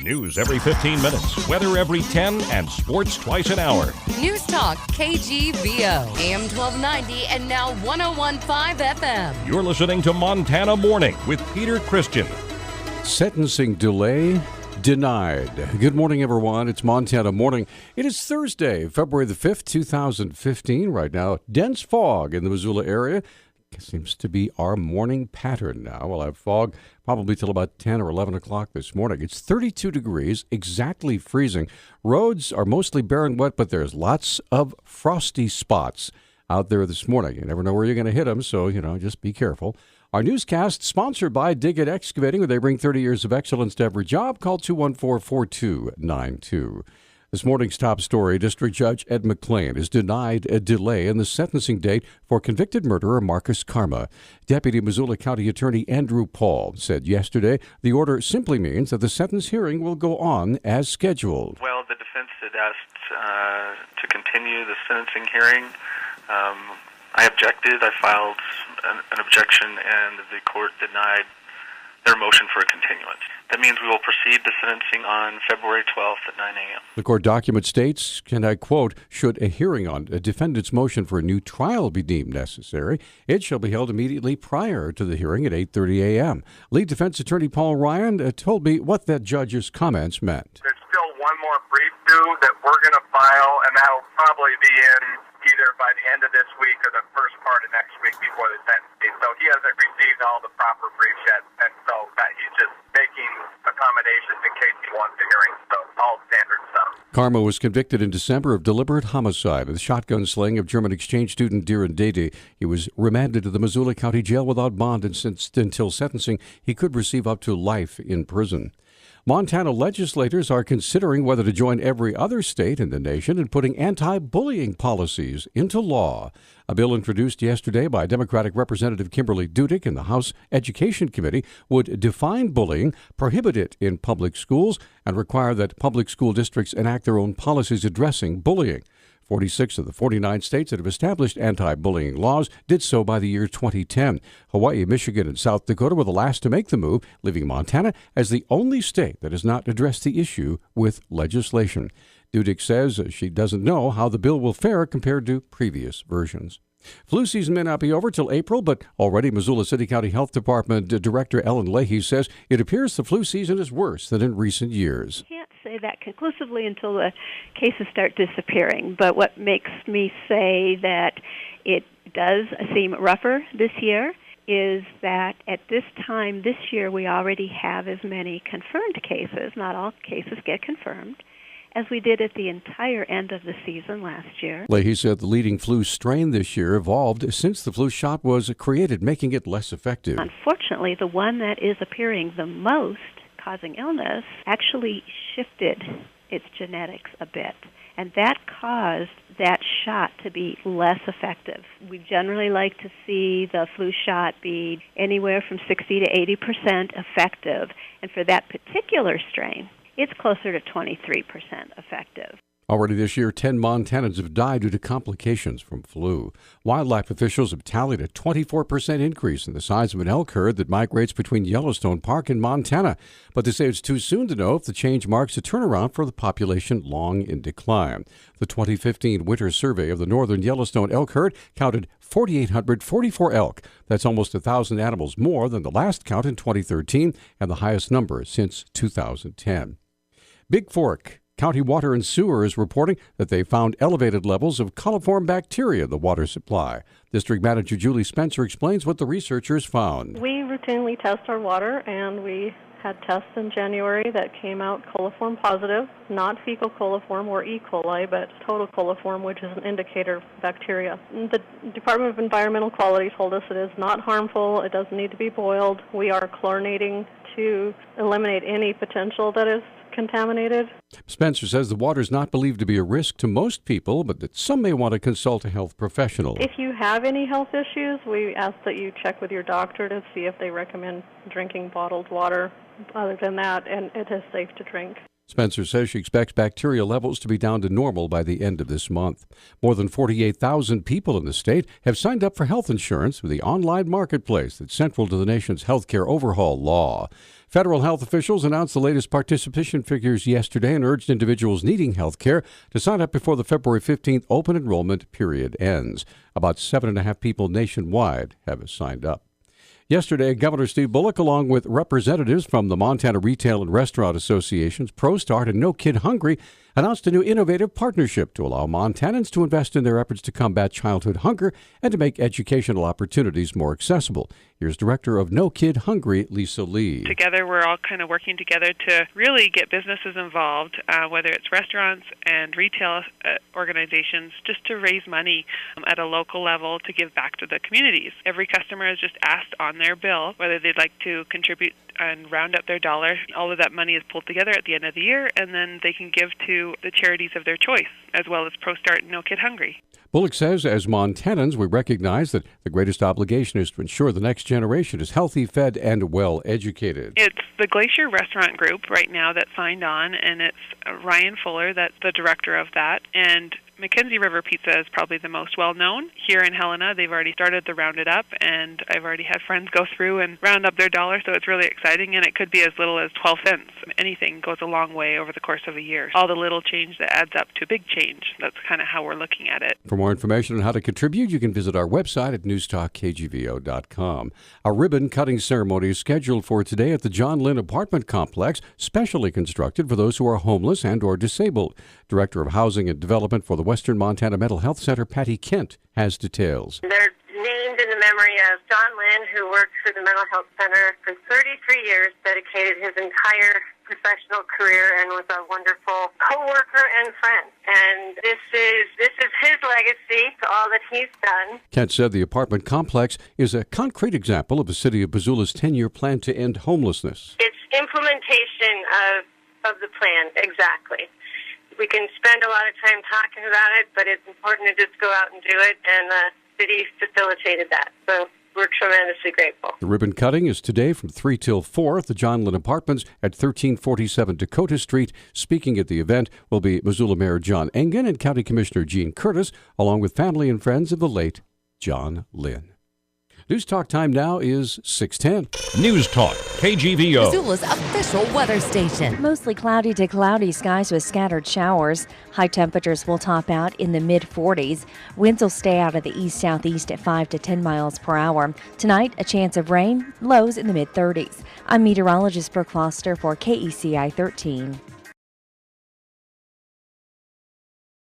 News every 15 minutes, weather every 10, and sports twice an hour. Newstalk, KGVO, AM 1290 and now 101.5 FM. You're listening to Montana Morning with Peter Christian. Sentencing delay denied. Good morning, everyone. It's Montana Morning. It is Thursday, February the 5th, 2015. Right now, dense fog in the Missoula area. Seems to be our morning pattern now. We'll have fog probably till about 10 or 11 o'clock this morning. It's 32 degrees, exactly freezing. Roads are mostly bare and wet, but there's lots of frosty spots out there this morning. You never know where you're going to hit them, so, just be careful. Our newscast sponsored by Dig It Excavating, where they bring 30 years of excellence to every job. Call 214-4292. This morning's top story, District Judge Ed McClain is denied a delay in the sentencing date for convicted murderer Marcus Karma. Deputy Missoula County Attorney Andrew Paul said yesterday the order simply means that the sentence hearing will go on as scheduled. Well, the defense had asked to continue the sentencing hearing. I objected. I filed an objection, and the court denied their motion for a continuance. That means we will proceed to sentencing on February 12th at 9 a.m. The court document states, and I quote, should a hearing on a defendant's motion for a new trial be deemed necessary, it shall be held immediately prior to the hearing at 8:30 a.m. Lead defense attorney Paul Ryan told me what that judge's comments meant. There's still one more brief due that we're going to file, and that'll probably be in either by the end of this week or the first part of next week before the sentencing. So he hasn't received all the proper briefs yet, and so he's just making accommodations in case he wants a hearing. So all standard stuff. Karma was convicted in December of deliberate homicide with shotgun slaying of German exchange student Diren Dede. He was remanded to the Missoula County Jail without bond, and until sentencing, he could receive up to life in prison. Montana legislators are considering whether to join every other state in the nation in putting anti-bullying policies into law. A bill introduced yesterday by Democratic Representative Kimberly Dudick in the House Education Committee would define bullying, prohibit it in public schools, and require that public school districts enact their own policies addressing bullying. 46 of the 49 states that have established anti-bullying laws did so by the year 2010. Hawaii, Michigan, and South Dakota were the last to make the move, leaving Montana as the only state that has not addressed the issue with legislation. Dudick says she doesn't know how the bill will fare compared to previous versions. Flu season may not be over till April, but already Missoula City County Health Department Director Ellen Leahy says it appears the flu season is worse than in recent years. Can't say that conclusively until the cases start disappearing, but what makes me say that it does seem rougher this year is that at this time this year we already have as many confirmed cases, not all cases get confirmed, as we did at the entire end of the season last year. Leahy said the leading flu strain this year evolved since the flu shot was created, making it less effective. Unfortunately, the one that is appearing the most, causing illness, actually shifted its genetics a bit. And that caused that shot to be less effective. We generally like to see the flu shot be anywhere from 60 to 80% effective. And for that particular strain, it's closer to 23% effective. Already this year, 10 Montanans have died due to complications from flu. Wildlife officials have tallied a 24% increase in the size of an elk herd that migrates between Yellowstone Park and Montana. But they say it's too soon to know if the change marks a turnaround for the population long in decline. The 2015 winter survey of the northern Yellowstone elk herd counted 4,844 elk. That's almost 1,000 animals more than the last count in 2013 and the highest number since 2010. Big Fork County Water and Sewer is reporting that they found elevated levels of coliform bacteria in the water supply. District Manager Julie Spencer explains what the researchers found. We routinely test our water, and we had tests in January that came out coliform positive, not fecal coliform or E. coli, but total coliform, which is an indicator of bacteria. The Department of Environmental Quality told us it is not harmful, it doesn't need to be boiled. We are chlorinating to eliminate any potential that is contaminated. Spencer says the water is not believed to be a risk to most people, but that some may want to consult a health professional. If you have any health issues, we ask that you check with your doctor to see if they recommend drinking bottled water. Other than that, and it is safe to drink. Spencer says she expects bacteria levels to be down to normal by the end of this month. More than 48,000 people in the state have signed up for health insurance through the online marketplace that's central to the nation's healthcare overhaul law. Federal health officials announced the latest participation figures yesterday and urged individuals needing health care to sign up before the February 15th open enrollment period ends. About 7.5 people nationwide have signed up. Yesterday, Governor Steve Bullock, along with representatives from the Montana Retail and Restaurant Associations, ProStart, and No Kid Hungry, announced a new innovative partnership to allow Montanans to invest in their efforts to combat childhood hunger and to make educational opportunities more accessible. Here's Director of No Kid Hungry, Lisa Lee. Together, we're all kind of working together to really get businesses involved, whether it's restaurants and retail organizations, just to raise money at a local level to give back to the communities. Every customer is just asked on their bill whether they'd like to contribute and round up their dollar. All of that money is pulled together at the end of the year, and then they can give to the charities of their choice, as well as ProStart and No Kid Hungry. Bullock says, as Montanans, we recognize that the greatest obligation is to ensure the next generation is healthy, fed, and well-educated. It's the Glacier Restaurant Group right now that signed on, and it's Ryan Fuller that's the director of that, and Mackenzie River Pizza is probably the most well-known. Here in Helena, they've already started the Round It Up, and I've already had friends go through and round up their dollar, so it's really exciting, and it could be as little as 12 cents. Anything goes a long way over the course of a year. All the little change that adds up to big change. That's kind of how we're looking at it. For more information on how to contribute, you can visit our website at newstalkkgvo.com. A ribbon-cutting ceremony is scheduled for today at the John Lynn apartment complex, specially constructed for those who are homeless and or disabled. Director of Housing and Development for the Western Montana Mental Health Center, Patty Kent, has details. They're named in the memory of John Lynn, who worked for the Mental Health Center for 33 years, dedicated his entire professional career, and was a wonderful co-worker and friend. And this is his legacy to all that he's done. Kent said the apartment complex is a concrete example of the city of Missoula's 10-year plan to end homelessness. It's implementation of the plan, exactly. We can spend a lot of time talking about it, but it's important to just go out and do it, and the city facilitated that. So we're tremendously grateful. The ribbon cutting is today from 3 till 4 at the John Lynn Apartments at 1347 Dakota Street. Speaking at the event will be Missoula Mayor John Engen and County Commissioner Gene Curtis, along with family and friends of the late John Lynn. News Talk time now is 6:10. News Talk, KGVO. Missoula's official weather station. Mostly cloudy to cloudy skies with scattered showers. High temperatures will top out in the mid-40s. Winds will stay out of the east-southeast at 5 to 10 miles per hour. Tonight, a chance of rain, lows in the mid-30s. I'm meteorologist Brooke Foster for KECI 13.